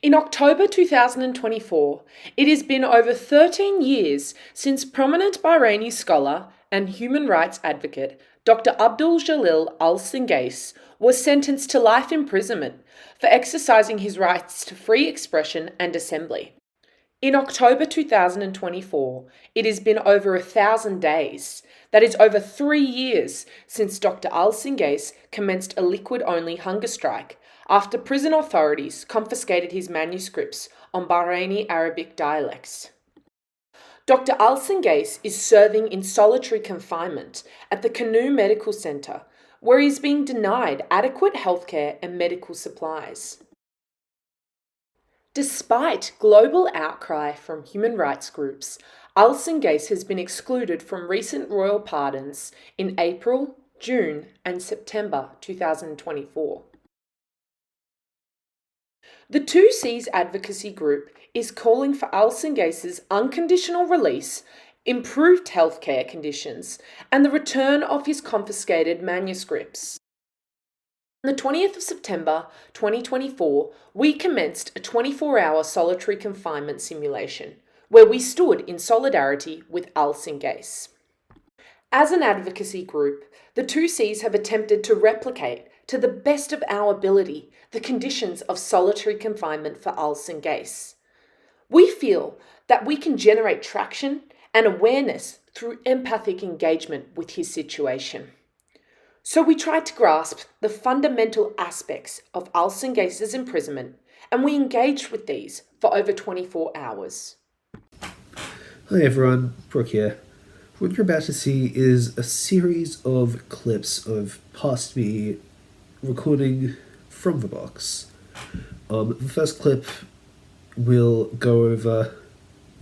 In October 2024, it has been over 13 years since prominent Bahraini scholar and human rights advocate Dr Abduljalil al-Singace was sentenced to life imprisonment for exercising his rights to free expression and assembly. In October 2024, it has been over 1,000 days, that is over 3 years, since Dr al-Singace commenced a liquid-only hunger strike after prison authorities confiscated his manuscripts on Bahraini Arabic dialects. Dr al-Singace is serving in solitary confinement at the Canoe Medical Centre, where he is being denied adequate healthcare and medical supplies. Despite global outcry from human rights groups, al-Singace has been excluded from recent royal pardons in April, June and September 2024. The 2Cs advocacy group is calling for al-Singace's unconditional release, improved healthcare conditions, and the return of his confiscated manuscripts. On the 20th of September 2024, we commenced a 24-hour solitary confinement simulation, where we stood in solidarity with al-Singace. As an advocacy group, the 2Cs have attempted to replicate, to the best of our ability, the conditions of solitary confinement for al-Singace. We feel that we can generate traction and awareness through empathic engagement with his situation. So we tried to grasp the fundamental aspects of al-Singace's imprisonment, and we engaged with these for over 24 hours. Hi everyone, Brooke here. What you're about to see is a series of clips of past me recording from the box. The first clip will go over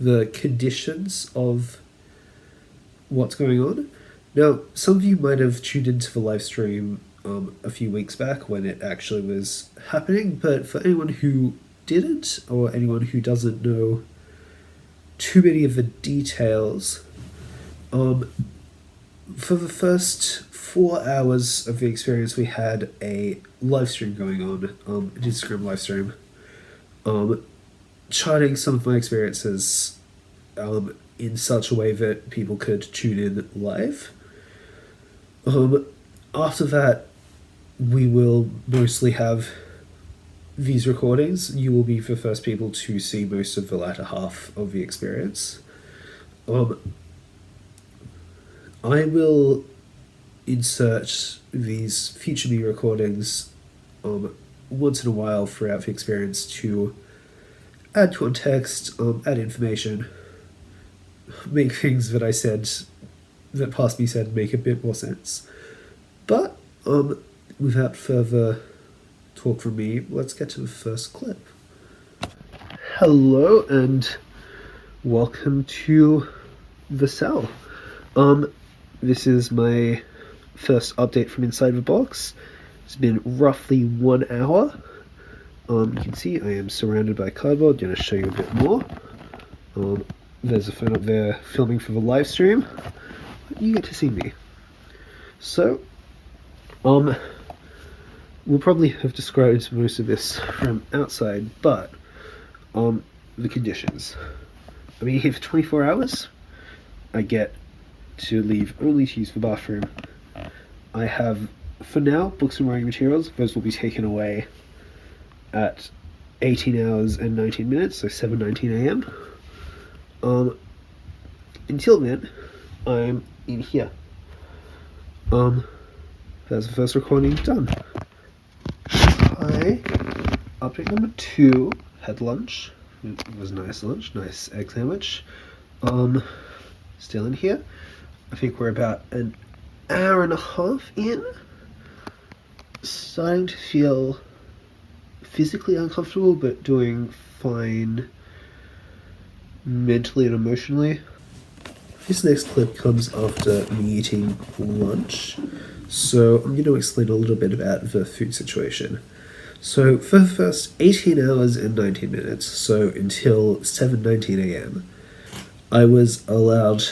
the conditions of what's going on. Now, some of you might have tuned into the live stream a few weeks back when it actually was happening, but for anyone who didn't, or anyone who doesn't know too many of the details, for the first 4 hours of the experience, we had a live stream going on, an Instagram live stream, charting some of my experiences in such a way that people could tune in live. After that, we will mostly have these recordings. You will be the first people to see most of the latter half of the experience. I will insert these future me recordings once in a while throughout the experience to add context, add information, make things that I said, that past me said, make a bit more sense. But without further talk from me, let's get to the first clip. Hello and welcome to the cell. This is my first update from inside the box. It's been roughly 1 hour. You can see I am surrounded by cardboard. I'm going to show you a bit more. There's a phone up there filming for the live stream. You get to see me. So, we'll probably have described most of this from outside, but the conditions. I've been here for 24 hours. I get to leave only to use the bathroom. I have, for now, books and writing materials. Those will be taken away at 18 hours and 19 minutes, so 7:19 a.m. Until then, I'm in here. That's the first recording done. Hi. Update number 2. Had lunch. It was a nice lunch, nice egg sandwich. Still in here. I think we're about an hour and a half in. Starting to feel physically uncomfortable, but doing fine mentally and emotionally. This next clip comes after me eating lunch, so I'm going to explain a little bit about the food situation. So for the first 18 hours and 19 minutes, so until 7:19 a.m., I was allowed,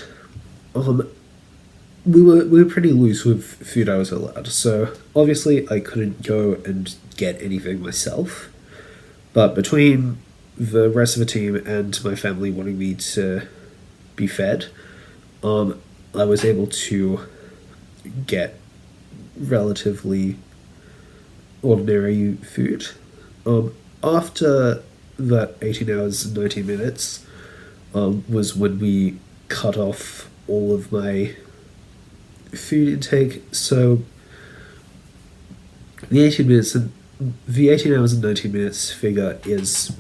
we were pretty loose with food I was allowed, so obviously I couldn't go and get anything myself. But between the rest of the team and my family wanting me to be fed, I was able to get relatively ordinary food. After that 18 hours and 19 minutes was when we cut off all of my food intake. So the 18 hours and 19 minutes figure is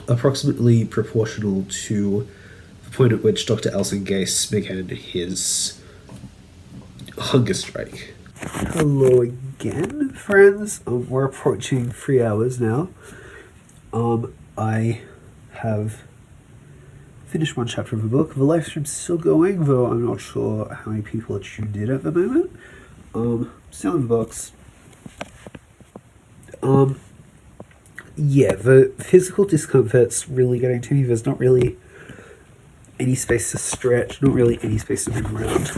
approximately proportional to the point at which Dr. al-Singace began his hunger strike. Hello again, friends. We're approaching 3 hours now. I have finished one chapter of the book. The live stream's still going, though I'm not sure how many people are tuned in at the moment. Still in the books. Yeah, the physical discomfort's really getting to me. There's not really any space to stretch, not really any space to move around.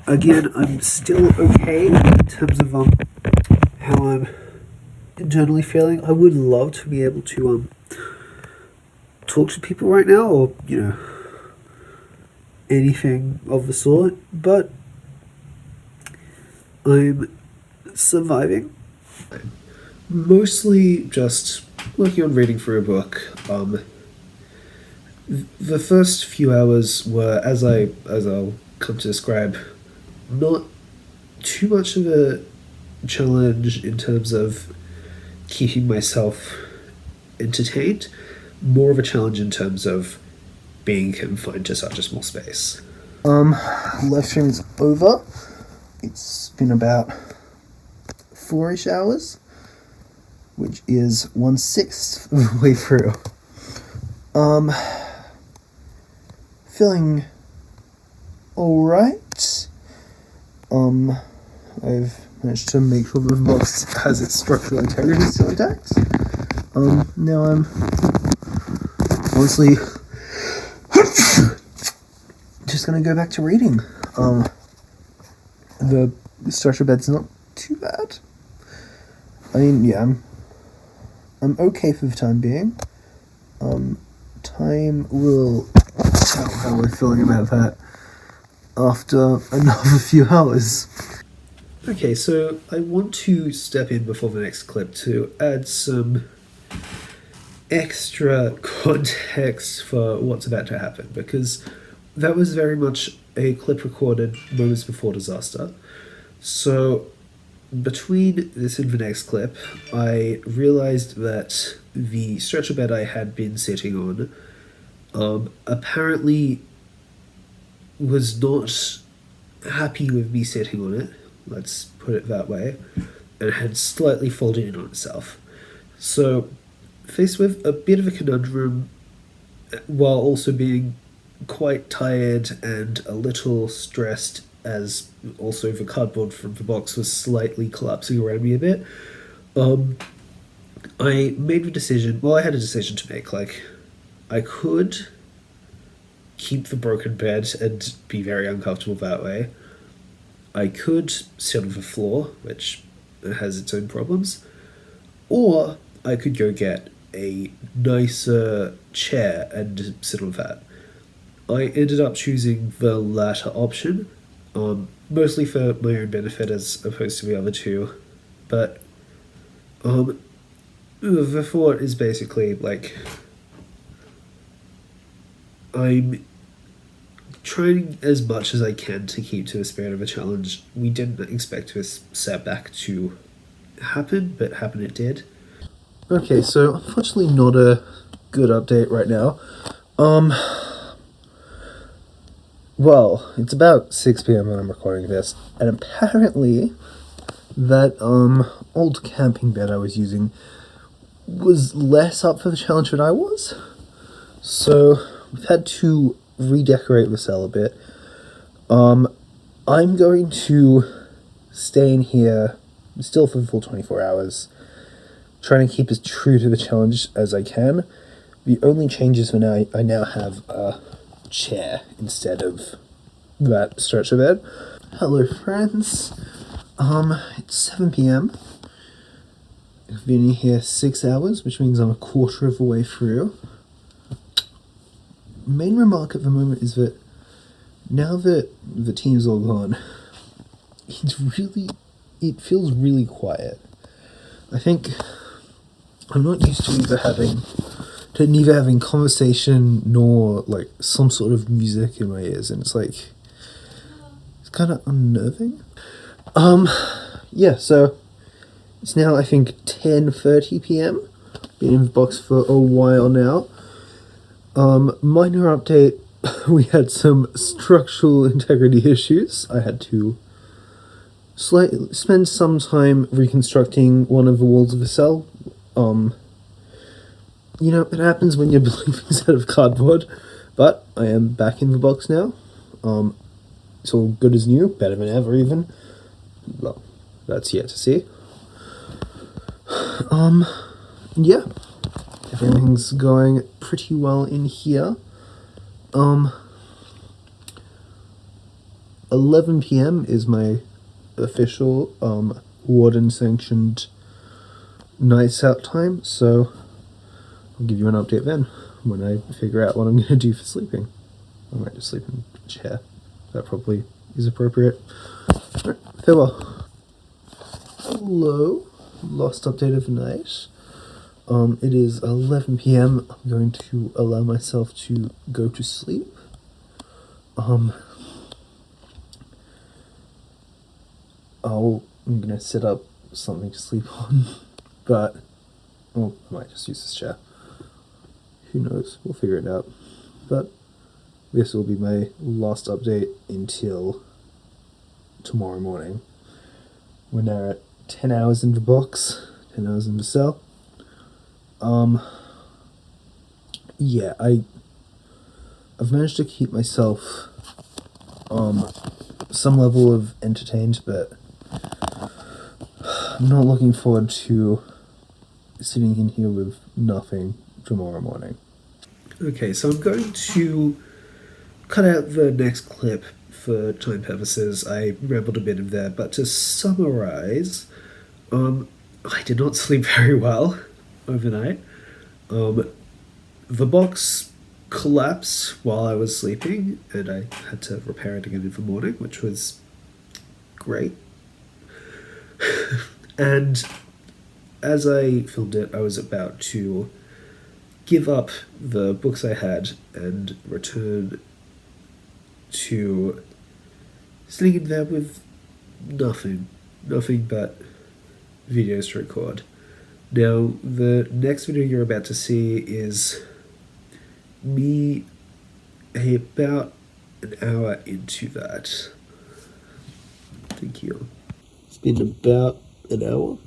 Again, I'm still okay in terms of how I'm internally feeling. I would love to be able to talk to people right now, or anything of the sort, but I'm surviving. Mostly just working on reading through a book. The first few hours were, as I'll come to describe, not too much of a challenge in terms of keeping myself entertained, more of a challenge in terms of being confined to such a small space. Live stream is over. It's been about 4-ish hours, which is 1/6 of the way through. Feeling alright. I've managed to make sure the box has its structural integrity still intact. Now I'm honestly just gonna go back to reading. The structure bed's not too bad. I mean, yeah, I'm okay for the time being. Time will tell how we're feeling about that after another few hours. Okay, so I want to step in before the next clip to add some extra context for what's about to happen, because that was very much a clip recorded moments before disaster. So between this and the next clip, I realized that the stretcher bed I had been sitting on apparently was not happy with me sitting on it, let's put it that way, and had slightly folded in on itself. So, faced with a bit of a conundrum, while also being quite tired and a little stressed, as also the cardboard from the box was slightly collapsing around me a bit, I made the decision, I had a decision to make. I could keep the broken bed and be very uncomfortable that way. I could sit on the floor, which has its own problems, or I could go get a nicer chair and sit on that. I ended up choosing the latter option, mostly for my own benefit as opposed to the other two, but the thought is basically, I'm trying as much as I can to keep to the spirit of a challenge. We didn't expect this setback to happen, but happen it did. Okay, so unfortunately not a good update right now. Well, it's about 6 p.m. when I'm recording this, and apparently that old camping bed I was using was less up for the challenge than I was. So we've had to redecorate the cell a bit. I'm going to stay in here still for the full 24 hours, trying to keep as true to the challenge as I can. The only changes for now, I now have a chair instead of that stretcher bed. Hello friends. It's 7 p.m. I've been in here 6 hours, which means I'm a quarter of the way through. Main remark at the moment is that now that the team's all gone, it feels really quiet. I think I'm not used to neither having conversation nor like some sort of music in my ears, and it's kind of unnerving. Yeah, so it's now I think 10:30 p.m. Been in the box for a while now. Minor update, we had some structural integrity issues. I had to spend some time reconstructing one of the walls of the cell. It happens when you're building things out of cardboard, but I am back in the box now. It's all good as new, better than ever even. Well, that's yet to see. Yeah, everything's going pretty well in here. 11 p.m. is my official, warden-sanctioned nights out time, so I'll give you an update then, when I figure out what I'm going to do for sleeping. I might just sleep in a chair. That probably is appropriate. Alright, farewell. Hello. Last update of the night. It is 11 p.m. I'm going to allow myself to go to sleep. I'm gonna set up something to sleep on, but I might just use this chair. Who knows? We'll figure it out. But this will be my last update until tomorrow morning. We're now at 10 hours in the box, 10 hours in the cell. Yeah, I've managed to keep myself some level of entertained, but I'm not looking forward to sitting in here with nothing tomorrow morning. Okay, so I'm going to cut out the next clip for time purposes. I rambled a bit in there, but to summarize, I did not sleep very well overnight. The box collapsed while I was sleeping, and I had to repair it again in the morning, which was great. And as I filmed it, I was about to give up the books I had and return to sitting in there with nothing but videos to record. Now, the next video you're about to see is me about an hour into that. Thank you. It's been about an hour.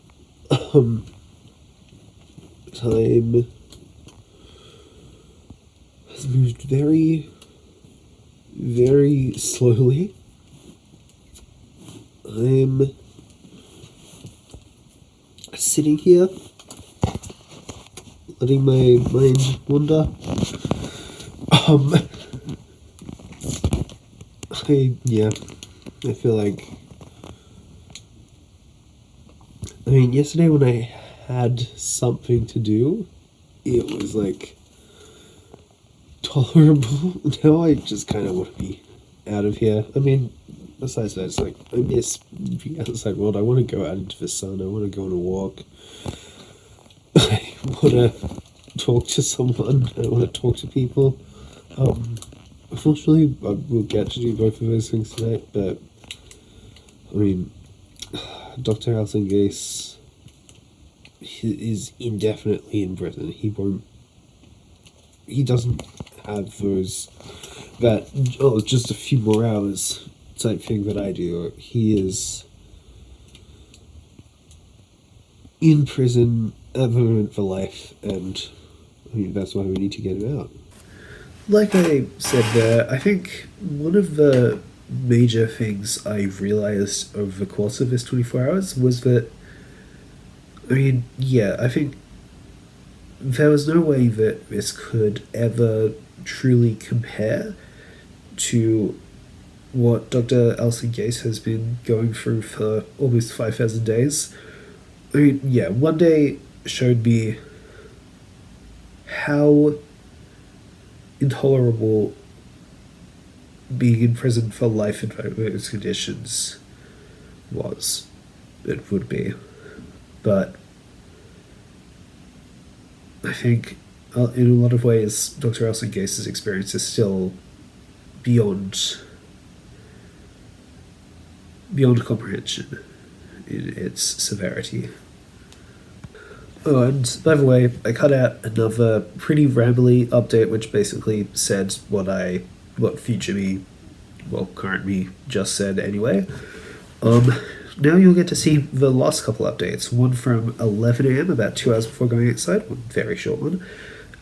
Time has moved very, very slowly. I'm sitting here, letting my mind wander. I feel like, yesterday when I had something to do, it was like tolerable. Now I just kind of want to be out of here. Besides that, it's like, I miss the outside world. I want to go out into the sun. I want to go on a walk. I want to talk to someone. I want to talk to people. Unfortunately, I will get to do both of those things tonight, but, Dr. al-Singace is indefinitely in prison. He doesn't have just a few more hours type thing that I do. He is in prison at the moment for life, and that's why we need to get him out. Like I said there, I think one of the major things I realized over the course of this 24 hours was that, I think there was no way that this could ever truly compare to what Dr. al-Singace has been going through for almost 5,000 days. I mean, yeah, one day showed me how intolerable being in prison for life in those conditions was. It would be. But I think in a lot of ways, Dr. al-Singace's experience is still beyond comprehension in its severity. Oh, and by the way, I cut out another pretty rambly update, which basically said what future me, well, current me, just said anyway. Now you'll get to see the last couple updates. One from 11 a.m., about 2 hours before going outside, one very short one,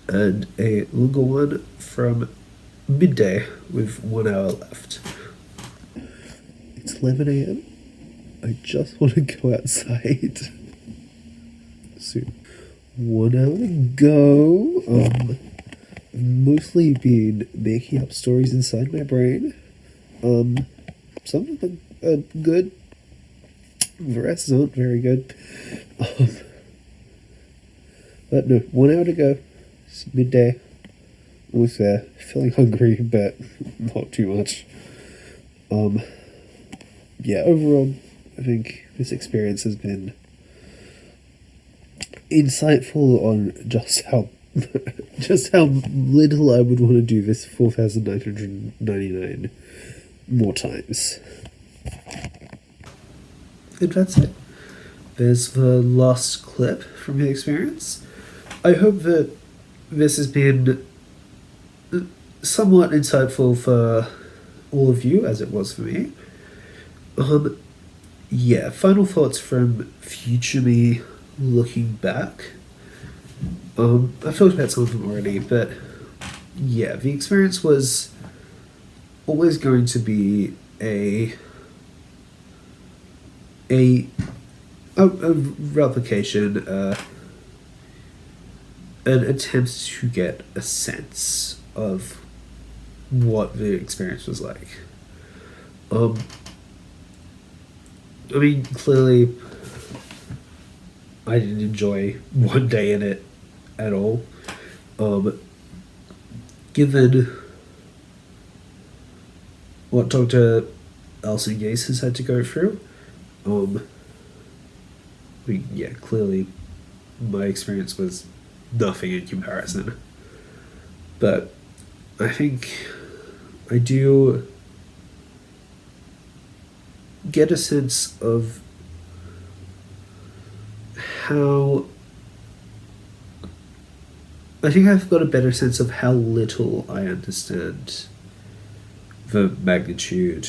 and a longer one from midday with 1 hour left. It's 11 a.m. I just want to go outside. Soon. 1 hour to go. I've mostly been making up stories inside my brain. Some of them are good. The rest aren't very good. But no, 1 hour to go. It's midday. Almost there. Feeling hungry, but not too much. Yeah, overall, I think this experience has been insightful on just how little I would want to do this 4,999 more times. And that's it. There's the last clip from the experience. I hope that this has been somewhat insightful for all of you, as it was for me. Yeah, final thoughts from future me looking back. I've talked about some of them already, but yeah, the experience was always going to be a replication, an attempt to get a sense of what the experience was like. I mean, clearly, I didn't enjoy one day in it at all. Given what Dr. al-Singace has had to go through, yeah, clearly my experience was nothing in comparison. But I think I do get a sense of how... I think I've got a better sense of how little I understand the magnitude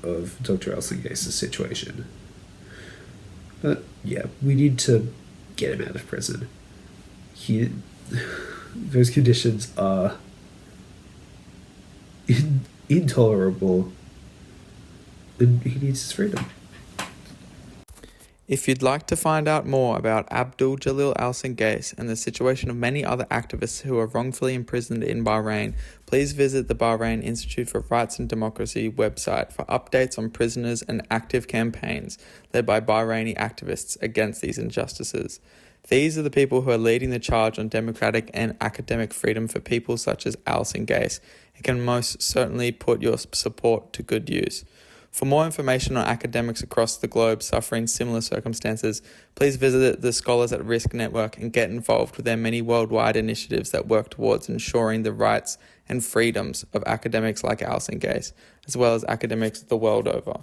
of Dr. al-Singace's situation. But yeah, we need to get him out of prison. Those conditions are intolerable, and he needs his freedom. If you'd like to find out more about Abduljalil al-Singace and the situation of many other activists who are wrongfully imprisoned in Bahrain, please visit the Bahrain Institute for Rights and Democracy website for updates on prisoners and active campaigns led by Bahraini activists against these injustices. These are the people who are leading the charge on democratic and academic freedom for people such as al-Singace, and can most certainly put your support to good use. For more information on academics across the globe suffering similar circumstances, please visit the Scholars at Risk Network and get involved with their many worldwide initiatives that work towards ensuring the rights and freedoms of academics like al-Singace, as well as academics the world over.